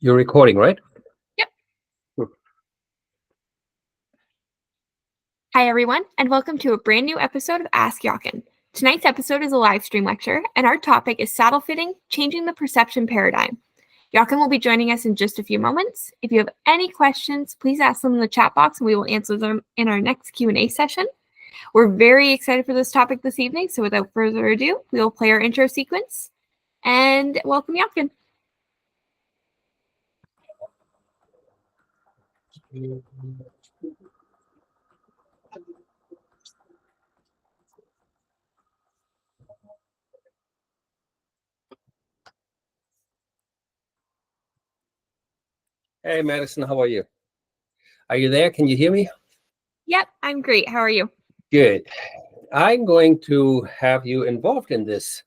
You're recording, right? Yep. Hmm. Hi, everyone, and welcome to a brand new episode of Ask Jochen. Tonight's episode is a live stream lecture, and our topic is saddle fitting, changing the perception paradigm. Jochen will be joining us in just a few moments. If you have any questions, please ask them in the chat box, and we will answer them in our next Q&A session. We're very excited for this topic this evening, so without further ado, we will play our intro sequence, and welcome Jochen. Hey, Madison, how are you? Are you there? Can you hear me? Yep, I'm great. How are you? Good. I'm going to have you involved in this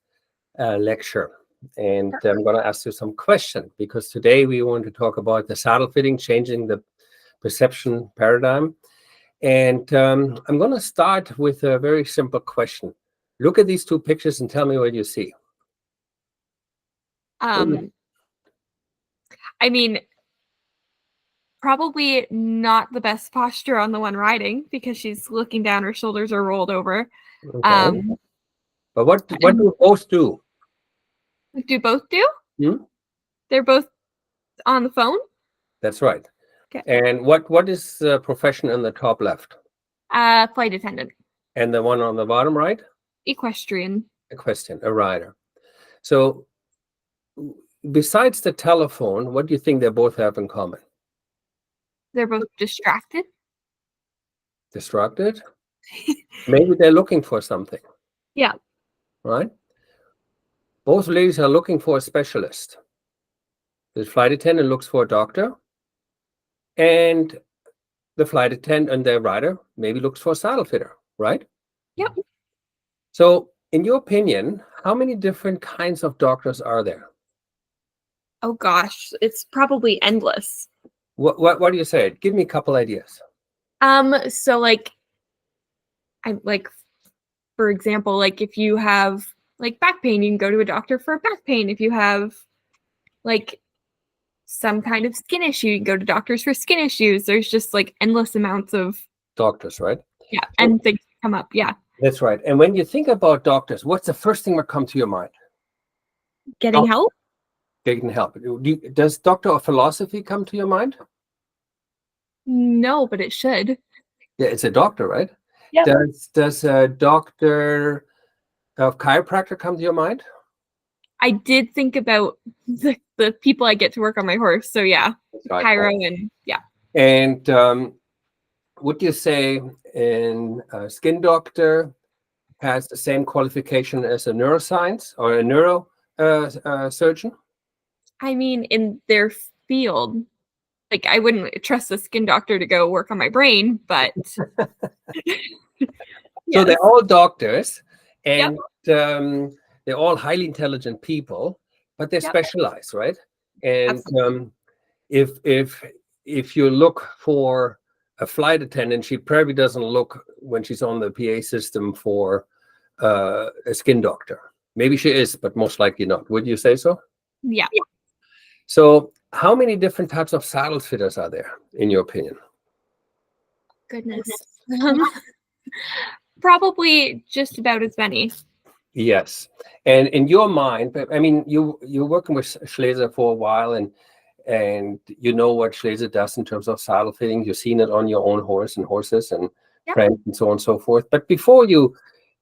lecture, and I'm going to ask you some questions because today we want to talk about the saddle fitting, changing the perception paradigm. And I'm going to start with a very simple question. Look at these two pictures and tell me what you see. I mean, probably not the best posture on the one riding because she's looking down, her shoulders are rolled over. Okay. But what do both do? Do both do? They're both on the phone? That's right. Okay. And what is the profession in the top left? Flight attendant. And the one on the bottom right? Equestrian. Equestrian, a rider. So besides the telephone, what do you think they both have in common? They're both distracted. Distracted? Maybe they're looking for something. Yeah. Right? Both ladies are looking for a specialist. The flight attendant looks for a doctor, and the flight attendant and their rider maybe looks for a saddle fitter, right? Yep. So, in your opinion, how many different kinds of doctors are there? Oh gosh, it's probably endless. What do you say? Give me a couple ideas. So for example, like if you have like back pain, you can go to a doctor for back pain. If you have like some kind of skin issue, you can go to doctors for skin issues. There's just like endless amounts of doctors, right? Yeah, and things come up. Yeah. That's right. And when you think about doctors, what's the first thing that comes to your mind? Getting help? Getting help. Does doctor of philosophy come to your mind? No, but it should. Yeah, it's a doctor, right? Yeah. Does a doctor of chiropractor come to your mind? I did think about the people I get to work on my horse. So yeah, right. Chiro and yeah. And would you say a skin doctor has the same qualification as a neuroscience or a neuro surgeon? I mean, in their field, like I wouldn't trust a skin doctor to go work on my brain, but So they're all doctors, and Yep. They're all highly intelligent people, but they're specialized, right? And if you look for a flight attendant, she probably doesn't look when she's on the PA system for a skin doctor. Maybe she is, but most likely not. Would you say so? Yeah. So how many different types of saddle fitters are there, in your opinion? Goodness. Probably just about as many. Yes. And in your mind, I mean, you're working with Schleser for a while, and you know what Schleser does in terms of saddle fitting. You've seen it on your own horse and horses and friends and so on and so forth. But before you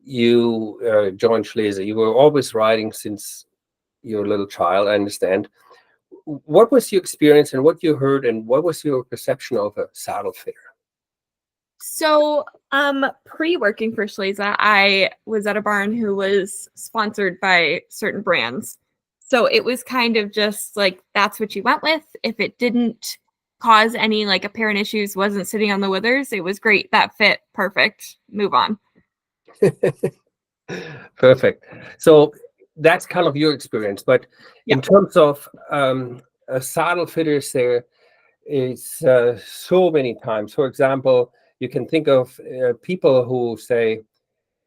joined Schleser, you were always riding since you were a little child, I understand. What was your experience and what you heard and what was your perception of a saddle fitter? So, pre-working for Schleser, I was at a barn who was sponsored by certain brands. So it was kind of just like, that's what you went with. If it didn't cause any like apparent issues, wasn't sitting on the withers, it was great. That fit perfect. Move on. Perfect. So that's kind of your experience. But in terms of saddle fitters, there is so many times. For example, you can think of people who say,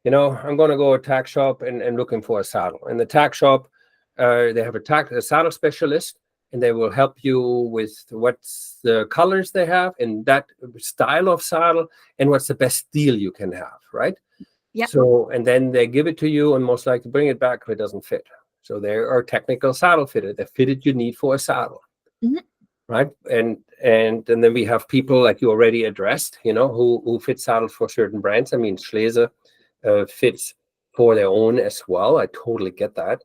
you know, I'm going to go to a tack shop and looking for a saddle. In the tack shop, they have a saddle specialist, and they will help you with what's the colors they have and that style of saddle and what's the best deal you can have, right? Yep. So, and then they give it to you and most likely bring it back if it doesn't fit. So there are technical saddle fitter that fitted you need for a saddle, right? And then we have people like you already addressed, who fit saddles for certain brands. I mean, Schleese fits for their own as well. I totally get that.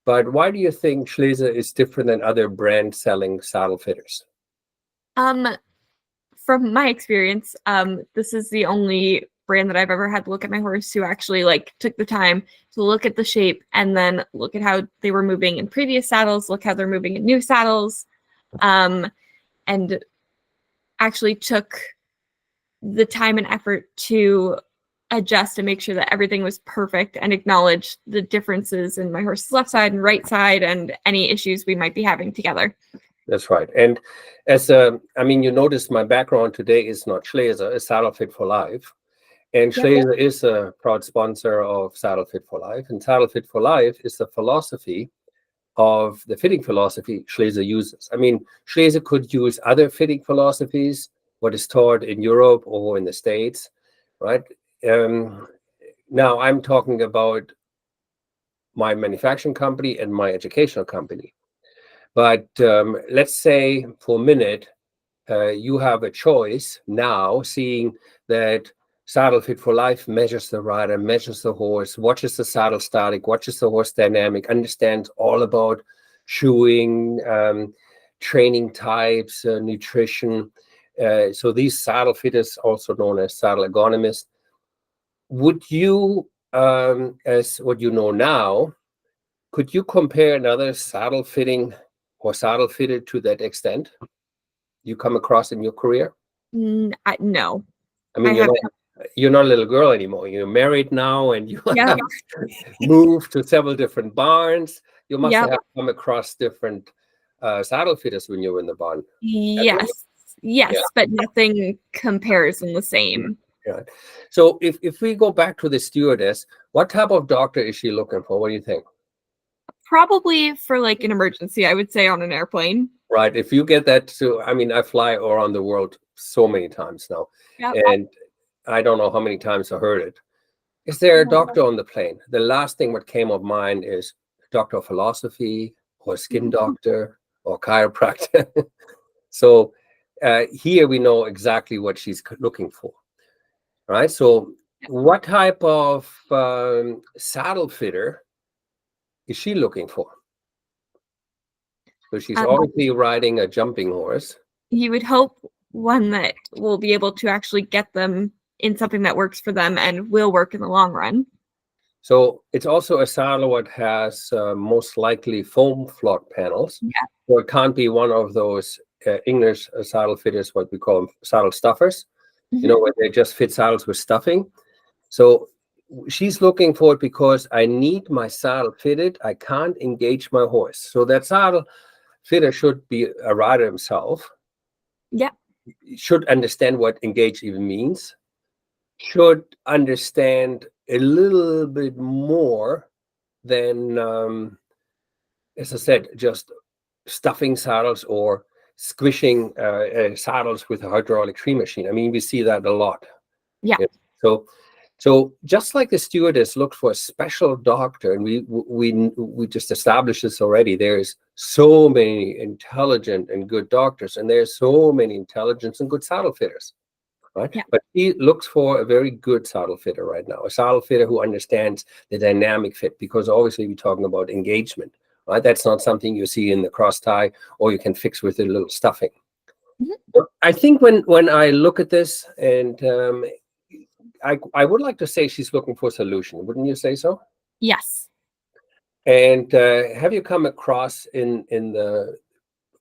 But why do you think Schleese is different than other brand selling saddle fitters? From my experience, this is the only brand that I've ever had to look at my horse who actually took the time to look at the shape and then look at how they were moving in previous saddles, look how they're moving in new saddles, and actually took the time and effort to adjust and make sure that everything was perfect and acknowledge the differences in my horse's left side and right side and any issues we might be having together. That's right. And you noticed my background today is not Schleese, it's Saddle Fit for Life. And Schleese is a proud sponsor of Saddle Fit for Life. And Saddle Fit for Life is the philosophy of the fitting philosophy Schleese uses. I mean, Schleese could use other fitting philosophies, what is taught in Europe or in the States, right? Now I'm talking about my manufacturing company and my educational company. But let's say for a minute, you have a choice now, seeing that Saddle Fit for Life measures the rider, measures the horse, watches the saddle static, watches the horse dynamic, understands all about shoeing, training types, nutrition. So these saddle fitters, also known as saddle ergonomists, would you, as what you know now, could you compare another saddle fitting or saddle fitted to that extent you come across in your career? No. I mean, you're not a little girl anymore. You're married now, and you have moved to several different barns. You must have come across different saddle fitters when you were in the barn. Yes, but nothing compares in the same. Yeah. So if we go back to the stewardess, what type of doctor is she looking for? What do you think? Probably for an emergency, I would say, on an airplane. Right. If you get that I fly around the world so many times now, and I don't know how many times I heard it. Is there a doctor on the plane? The last thing what came of mind is doctor of philosophy or skin doctor or chiropractor. So here we know exactly what she's looking for. Right. So what type of saddle fitter is she looking for? So she's obviously riding a jumping horse. You would hope one that will be able to actually get them in something that works for them and will work in the long run. So it's also a saddle that has most likely foam float panels. Yeah. So it can't be one of those English saddle fitters, what we call them saddle stuffers, where they just fit saddles with stuffing. So she's looking for it because I need my saddle fitted. I can't engage my horse. So that saddle fitter should be a rider himself. Yeah. Should understand what engage even means. Should understand a little bit more than, as I said, just stuffing saddles or squishing saddles with a hydraulic tree machine. I mean, we see that a lot. Yeah. So just like the stewardess looked for a special doctor, and we just established this already, there's so many intelligent and good doctors, and there's so many intelligent and good saddle fitters, right? Yeah. But he looks for a very good saddle fitter right now, a saddle fitter who understands the dynamic fit, because obviously we're talking about engagement, right? That's not something you see in the cross tie or you can fix with a little stuffing. Mm-hmm. I think when I look at this, and I would like to say she's looking for a solution. Wouldn't you say so? Yes. And have you come across in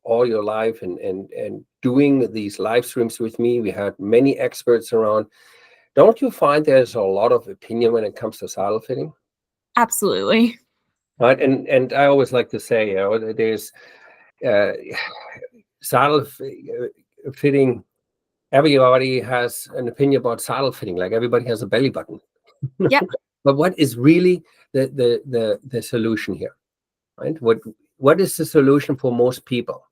all your life and doing these live streams with me? We had many experts around. Don't you find there's a lot of opinion when it comes to saddle fitting? Absolutely. Right. And I always like to say, there's saddle fitting. Everybody has an opinion about saddle fitting, like everybody has a belly button. Yeah. But what is really the solution here, right? What what is the solution for most people?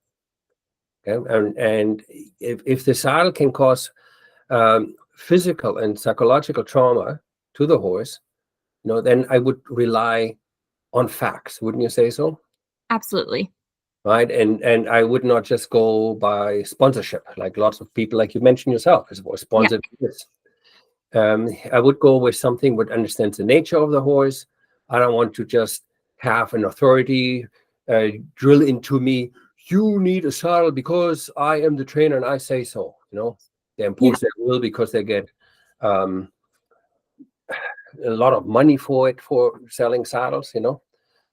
Okay? And if the saddle can cause physical and psychological trauma to the horse, then I would rely on facts. Wouldn't you say so? Absolutely. Right. And I would not just go by sponsorship, like lots of people, like you mentioned yourself, is sponsored this. I would go with something that understands the nature of the horse. I don't want to just have an authority drill into me. You need a saddle because I am the trainer and I say so. They impose their will because they get a lot of money for selling saddles.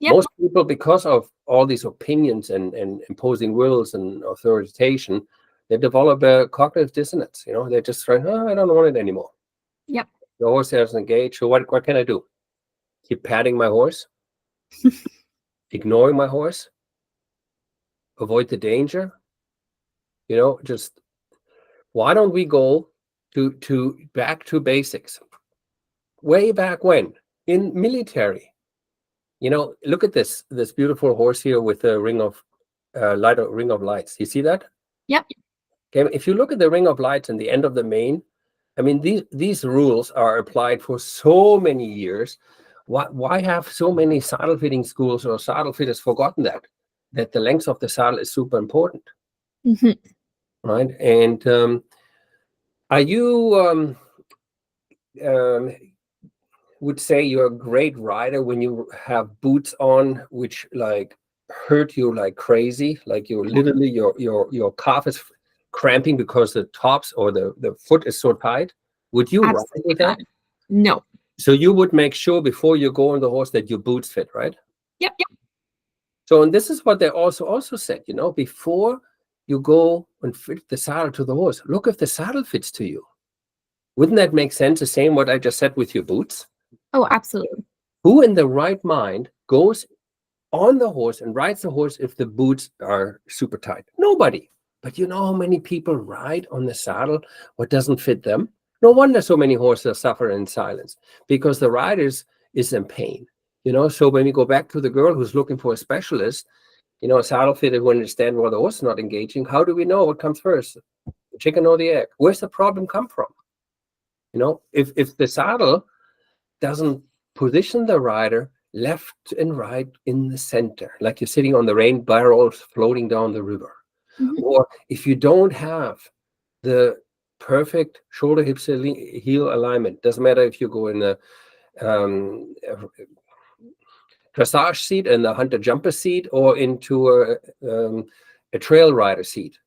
Most people, because of all these opinions and imposing wills and authorization, they develop a cognitive dissonance. They're just trying, I don't want it anymore. Yep. The horse has engaged. So what can I do? Keep patting my horse? Ignoring my horse? Avoid the danger? Just why don't we go to back to basics? Way back when in military, look at this beautiful horse here with the ring of lights. You see that? Yep. Okay. If you look at the ring of lights and the end of the mane, I mean, these rules are applied for so many years. Why have so many saddle fitting schools or saddle fitters forgotten that the length of the saddle is super important? Right? And are you would say you're a great rider when you have boots on which like hurt you like crazy, like you literally your calf is cramping because the tops or the foot is so tight? Would you ride with that? No. So you would make sure before you go on the horse that your boots fit, right? Yep. So, and this is what they also said, before you go and fit the saddle to the horse, look if the saddle fits to you. Wouldn't that make sense? The same what I just said with your boots? Oh, absolutely. Who in the right mind goes on the horse and rides the horse if the boots are super tight? Nobody. But you know how many people ride on the saddle what doesn't fit them? No wonder so many horses suffer in silence, because the rider is in pain. So when we go back to the girl who's looking for a specialist, a saddle fitter who understands why the horse is not engaging, how do we know what comes first? The chicken or the egg? Where's the problem come from? If the saddle doesn't position the rider left and right in the center, like you're sitting on the rain barrels floating down the river, or if you don't have the perfect shoulder, hips, heel alignment, doesn't matter if you go in a dressage seat and the hunter jumper seat or into a trail rider seat,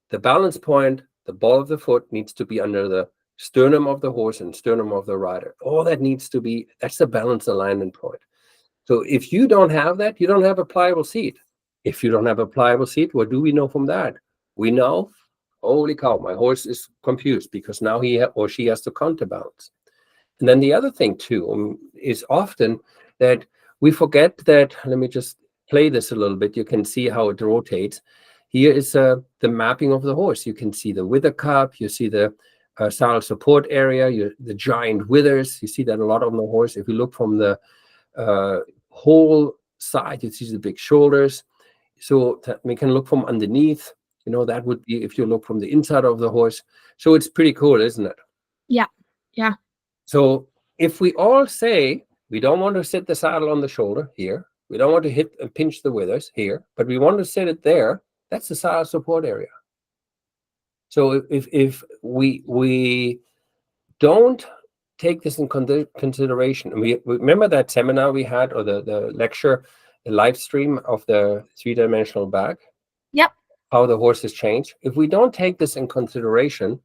the balance point, the ball of the foot needs to be under the sternum of the horse and sternum of the rider. All that needs to be, that's the balance alignment point. So if you don't have that, you don't have a pliable seat. If you don't have a pliable seat, what do we know from that? We know, holy cow, my horse is confused because now he or she has to counterbalance. And then the other thing too is often that we forget that, let me just play this a little bit. You can see how it rotates. Here is the mapping of the horse. You can see the wither cup, you see the saddle support area, the giant withers. You see that a lot on the horse. If you look from the whole side, you see the big shoulders. So that we can look from underneath. That would be if you look from the inside of the horse. So it's pretty cool, isn't it? Yeah. So if we all say we don't want to sit the saddle on the shoulder here, we don't want to hit and pinch the withers here, but we want to sit it there, that's the saddle support area. So if we don't take this in consideration, and we remember that seminar we had, or the lecture, the live stream of the three-dimensional back? Yep. How the horses change. If we don't take this in consideration,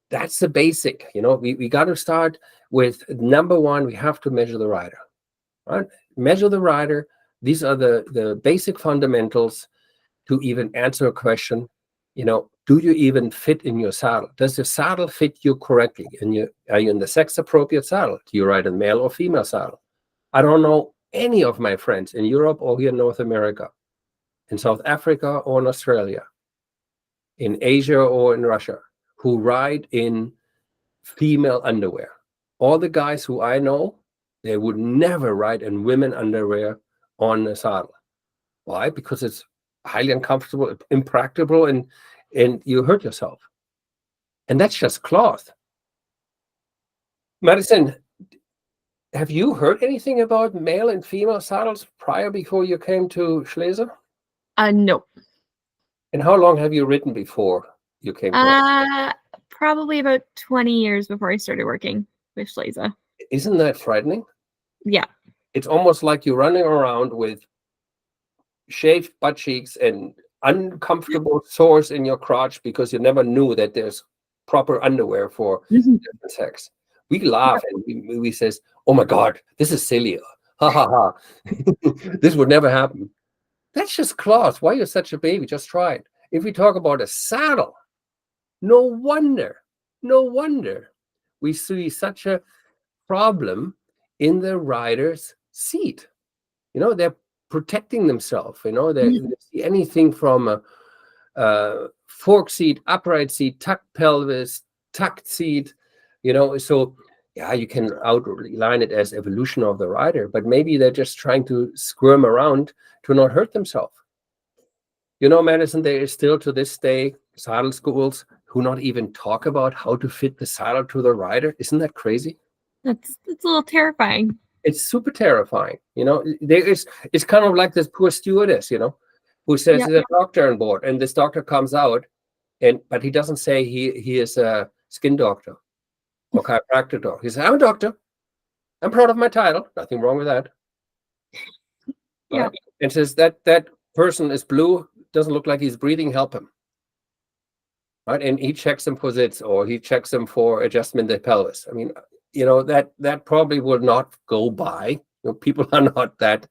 that's the basic. We got to start with number one. We have to measure the rider, right? Measure the rider. These are the basic fundamentals to even answer a question. Do you even fit in your saddle? Does your saddle fit you correctly? And are you in the sex appropriate saddle? Do you ride a male or female saddle? I don't know any of my friends in Europe or here in North America, in South Africa or in Australia, in Asia or in Russia, who ride in female underwear. All the guys who I know, they would never ride in women underwear on a saddle. Why? Because it's highly uncomfortable, impractical, and you hurt yourself. And that's just cloth. Madison, have you heard anything about male and female saddles before you came to Schleser? No. And how long have you ridden before you came to us? Probably about 20 years before I started working with Schleser. Isn't that frightening? Yeah. It's almost like you're running around with shaved butt cheeks and uncomfortable sores in your crotch because you never knew that there's proper underwear for different sex. We laugh and we says, "Oh my God, this is silly. Ha ha ha. This would never happen." That's just cloth. Why are you such a baby? Just try it. If we talk about a saddle, no wonder we see such a problem in the rider's seat. They're protecting themselves. They see anything from a fork seat, upright seat, tucked pelvis, tucked seat. So yeah, you can outline it as evolution of the rider, but maybe they're just trying to squirm around to not hurt themselves. Madison, there is still to this day saddle schools who not even talk about how to fit the saddle to the rider. Isn't that crazy? That's a little terrifying. It's super terrifying. It's kind of like this poor stewardess, who says there's a doctor on board, and this doctor comes out, but he doesn't say he is a skin doctor or chiropractor doctor. He says, "I'm a doctor. I'm proud of my title. Nothing wrong with that." Yeah. Right? And says that person is blue, doesn't look like he's breathing, help him. Right? And he checks him for zits, or he checks him for adjustment of the pelvis. I mean, that probably will not go by. People are not that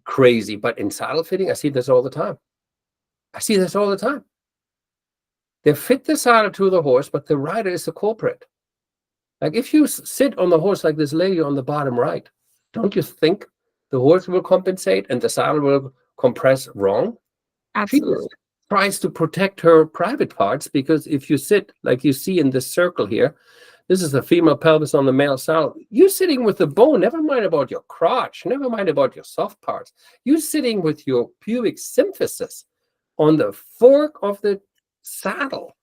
crazy, but in saddle fitting, I see this all the time. They fit the saddle to the horse, but the rider is the culprit. Like if you sit on the horse like this lady on the bottom right, don't you think the horse will compensate and the saddle will compress wrong? Absolutely. She tries to protect her private parts, because if you sit like you see in this circle here, this is the female pelvis on the male saddle. You're sitting with the bone, never mind about your crotch, never mind about your soft parts. You're sitting with your pubic symphysis on the fork of the saddle.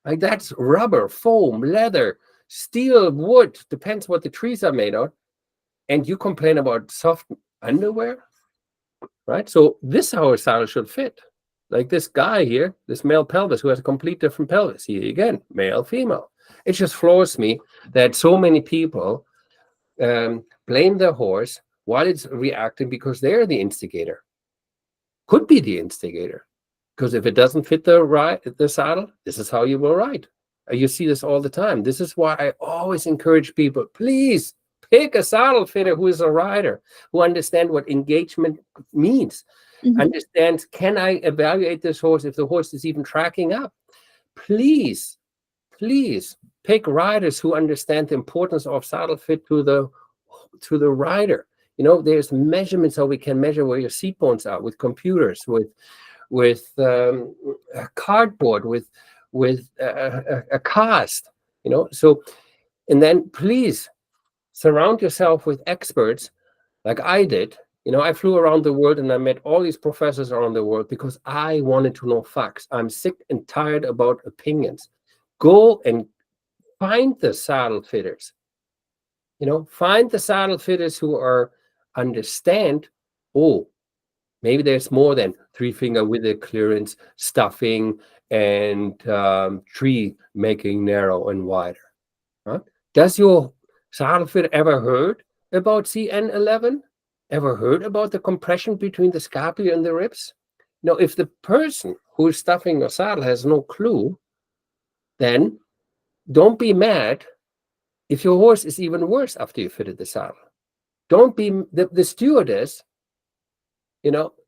Like that's rubber, foam, leather, steel, wood, depends what the trees are made of. And you complain about soft underwear, right? So this is how a saddle should fit. Like this guy here, this male pelvis who has a complete different pelvis. Here again, male, female. It just floors me that so many people blame their horse while it's reacting because they're the instigator. Could be the instigator. Because if it doesn't fit the saddle, this is how you will ride. You see this all the time. This is why I always encourage people, please pick a saddle fitter who is a rider, who understands what engagement means. Understands, can I evaluate this horse if the horse is even tracking up? Please pick riders who understand the importance of saddle fit to the rider. There's measurements how we can measure where your seat bones are with computers, with cardboard, with a cast. So, and then please surround yourself with experts like I did. I flew around the world and I met all these professors around the world because I wanted to know facts. I'm sick and tired about opinions. Go and find the saddle fitters. Find the saddle fitters who understand, maybe there's more than 3-finger with the clearance, stuffing, and tree making narrow and wider. Huh? Does your saddle fitter ever heard about CN11? Ever heard about the compression between the scapula and the ribs? If the person who is stuffing your saddle has no clue, then don't be mad if your horse is even worse after you fitted the saddle. Don't be the stewardess.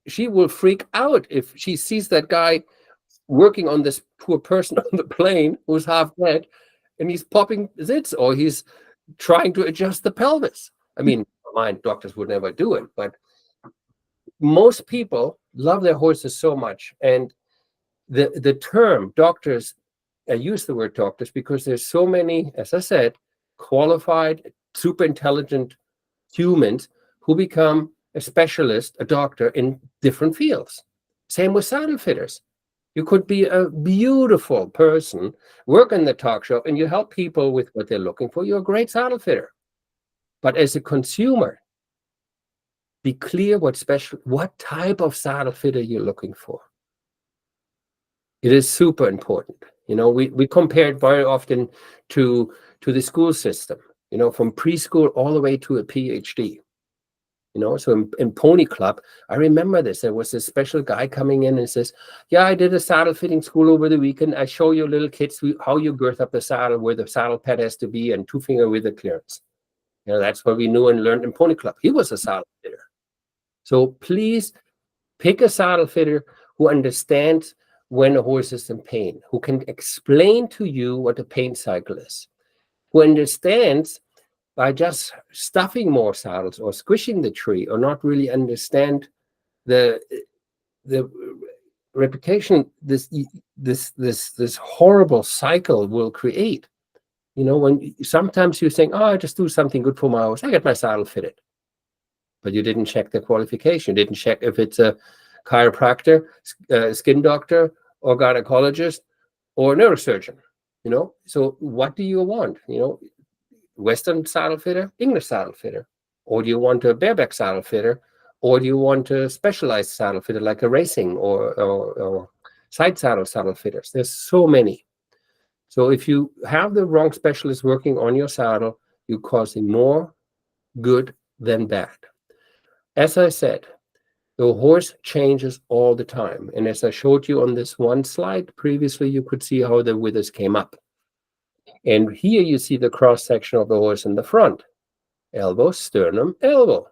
She will freak out if she sees that guy working on this poor person on the plane who's half dead, and he's popping zits or he's trying to adjust the pelvis. I mean, doctors would never do it, but most people love their horses so much. And the term doctors, I use the word doctors because there's so many, as I said, qualified, super intelligent humans who become a specialist, a doctor in different fields. Same with saddle fitters. You could be a beautiful person, work in the talk shop, and you help people with what they're looking for. You're a great saddle fitter. But as a consumer, be clear what type of saddle fitter you're looking for. It is super important. We compare it very often to the school system, from preschool all the way to a PhD. So in Pony Club, I remember this. There was this special guy coming in and says, yeah, I did a saddle fitting school over the weekend. I show you little kids how you girth up the saddle, where the saddle pad has to be, and 2-finger wither clearance. That's what we knew and learned in Pony Club. He was a saddle fitter. So please pick a saddle fitter who understands when a horse is in pain, who can explain to you what the pain cycle is, who understands by just stuffing more saddles or squishing the tree or not really understand the reputation this horrible cycle will create. When sometimes you think, oh, I just do something good for my horse, I get my saddle fitted. But you didn't check the qualification. You didn't check if it's a chiropractor, skin doctor, or gynecologist, or neurosurgeon. So what do you want? Western saddle fitter, English saddle fitter, or do you want a bareback saddle fitter, or do you want a specialized saddle fitter like a racing or side saddle fitters? There's so many. So if you have the wrong specialist working on your saddle, you're causing more good than bad. As I said, the horse changes all the time. And as I showed you on this one slide previously, you could see how the withers came up. And here you see the cross-section of the horse in the front. Elbow, sternum, elbow.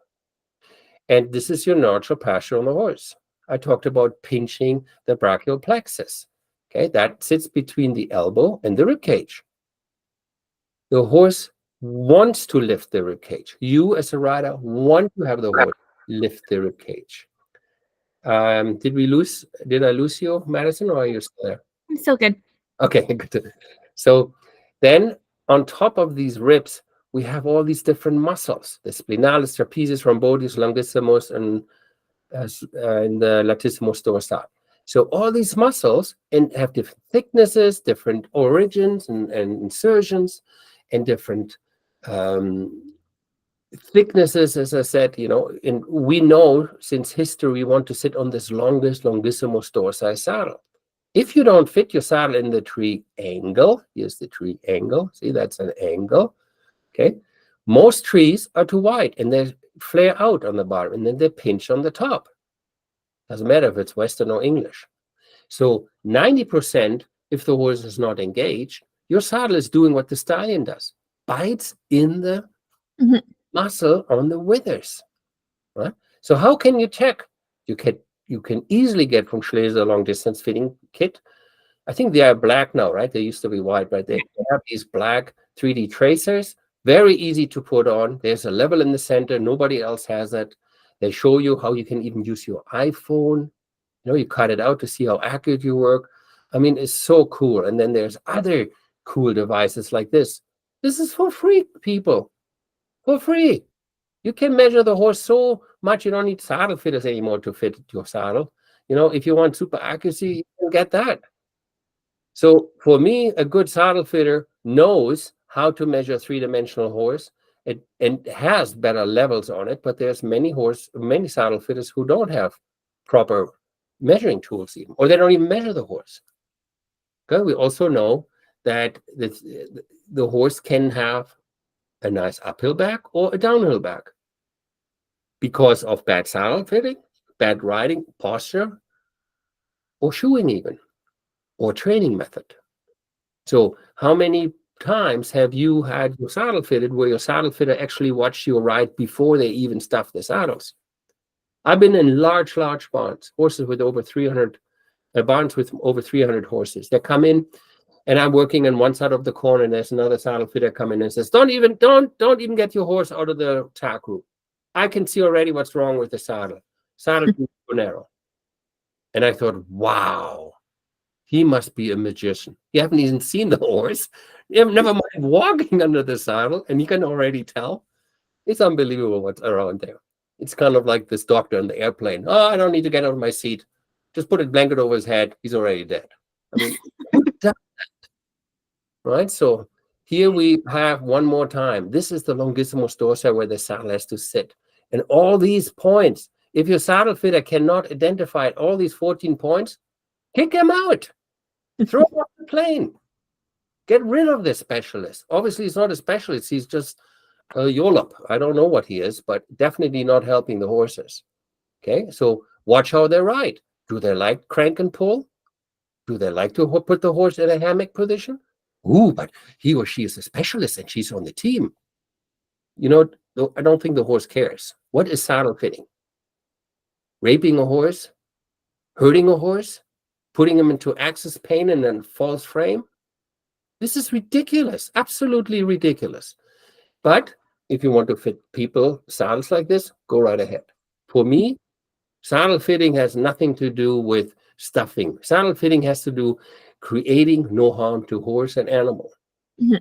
And this is your natural posture on the horse. I talked about pinching the brachial plexus. Okay, that sits between the elbow and the rib cage. The horse wants to lift the rib cage. You as a rider want to have the horse lift the rib cage. Did I lose you, Madison, or are you still there? I'm still good. Okay, good. So then on top of these ribs, we have all these different muscles: the splenialis, trapezius, rhomboideus, longissimus, and the latissimus dorsi. So all these muscles have different thicknesses, different origins and insertions, and different thicknesses, as I said, and we know since history we want to sit on this longest longissimus dorsi saddle. If you don't fit your saddle in the tree angle, here's the tree angle, see, that's an angle, okay? Most trees are too wide and they flare out on the bottom and then they pinch on the top. Doesn't matter if it's Western or English. So 90%, if the horse is not engaged, your saddle is doing what the stallion does, bites in the muscle on the withers, right? So how can you check? You can easily get from Schleser a long distance fitting kit. I think they are black now, right? They used to be white, but they have these black 3D tracers, very easy to put on. There's a level in the center. Nobody else has it. They show you how you can even use your iPhone. You cut it out to see how accurate you work. I mean, it's so cool. And then there's other cool devices like this. This is for free, people. For free. You can measure the horse so much you don't need saddle fitters anymore to fit your saddle. If you want super accuracy, you can get that. So for me, a good saddle fitter knows how to measure a three-dimensional horse. And has better levels on it, but there's many saddle fitters who don't have proper measuring tools even, or they don't even measure the horse. Okay, we also know that the horse can have a nice uphill back or a downhill back because of bad saddle fitting, bad riding, posture, or shoeing even, or training method. So how many times have you had your saddle fitted where your saddle fitter actually watched you ride before they even stuffed the saddles? I've been in large barns, horses with over 300, barns with over 300 horses. They come in and I'm working on one side of the corner and there's another saddle fitter coming in and says, don't even get your horse out of the tack room. I can see already what's wrong with the saddle. Saddle too narrow. And I thought, wow, he must be a magician. You haven't even seen the horse. You have never mind walking under the saddle, and you can already tell. It's unbelievable what's around there. It's kind of like this doctor on the airplane. Oh, I don't need to get out of my seat. Just put a blanket over his head. He's already dead. I mean, who does that? Right? So here we have one more time. This is the longissimus dorsi where the saddle has to sit. And all these points, if your saddle fitter cannot identify all these 14 points, kick him out. Throw him off the plane. Get rid of this specialist. Obviously, he's not a specialist. He's just a YOLOP. I don't know what he is, but definitely not helping the horses. Okay, so watch how they ride. Do they like crank and pull? Do they like to put the horse in a hammock position? Ooh, but he or she is a specialist and she's on the team. You know, I don't think the horse cares. What is saddle fitting? Raping a horse? Hurting a horse? Putting him into axis pain and then false frame? This is ridiculous, absolutely ridiculous. But if you want to fit people saddles like this, go right ahead. For me, saddle fitting has nothing to do with stuffing. Saddle fitting has to do creating no harm to horse and animal. Mhm.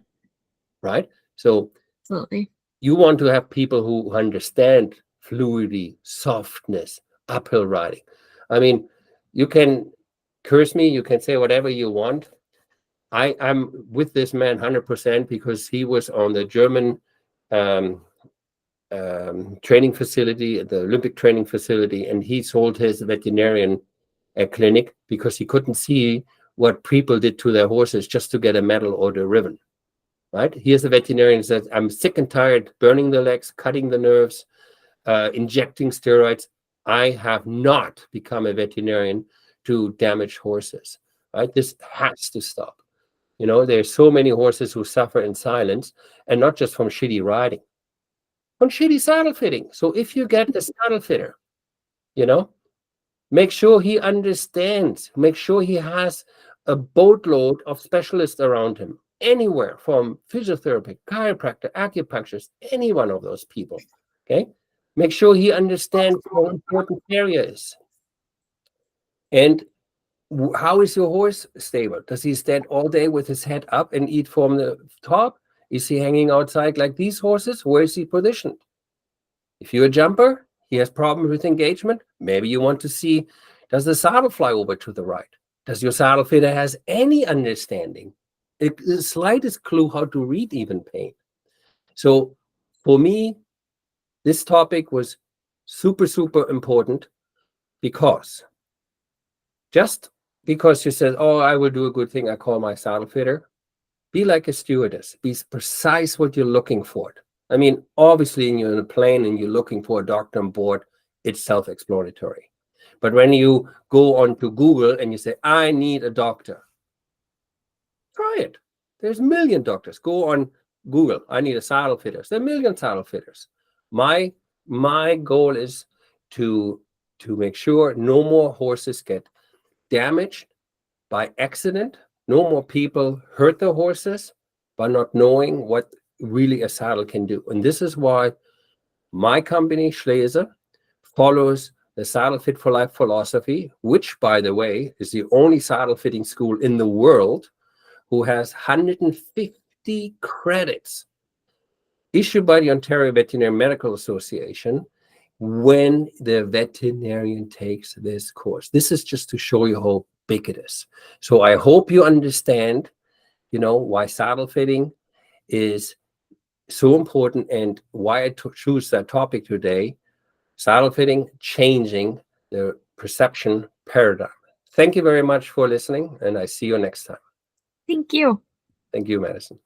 Right? So Absolutely. you want to have people who understand fluidity, softness, uphill riding. I mean, you can curse me, you can say whatever you want. I'm with this man 100% because he was on the German training facility, the Olympic training facility, and he sold his veterinarian clinic because he couldn't see what people did to their horses just to get a medal or the ribbon. Right? Here's a veterinarian who says, I'm sick and tired burning the legs, cutting the nerves, injecting steroids. I have not become a veterinarian to damage horses. Right? This has to stop. You know, there's so many horses who suffer in silence, and not just from shitty riding, from shitty saddle fitting. So if you get a saddle fitter, you know, make sure he understands, make sure he has a boatload of specialists around him, anywhere from physiotherapy, chiropractor, acupuncturist, any one of those people. Okay. Make sure he understands how important area is. And how is your horse stable? Does he stand all day with his head up and eat from the top? Is he hanging outside like these horses? Where is he positioned? If you're a jumper, he has problems with engagement. Maybe you want to see, does the saddle fly over to the right? Does your saddle fitter has any understanding, the slightest clue how to read even pain? So for me, this topic was super, super important because just because you said, oh, I will do a good thing, I call my saddle fitter. Be like a stewardess. Be precise what you're looking for. I mean, obviously, when you're in a plane and you're looking for a doctor on board, it's self-explanatory. But when you go onto Google and you say, I need a doctor, try it. There's a million doctors. Go on Google. I need a saddle fitter. There are a million saddle fitters. My goal is to make sure no more horses get damaged by accident. No more people hurt their horses by not knowing what really a saddle can do. And this is why my company, Schleser, follows the Saddle Fit for Life philosophy, which, by the way, is the only saddle fitting school in the world who has 150 credits issued by the Ontario Veterinary Medical Association when the veterinarian takes this course. This is just to show you how big it is. So I hope you understand, you know, why saddle fitting is so important and why I choose that topic today. Saddle fitting, changing the perception paradigm. Thank you very much for listening, and I see you next time. Thank you. Thank you, Madison.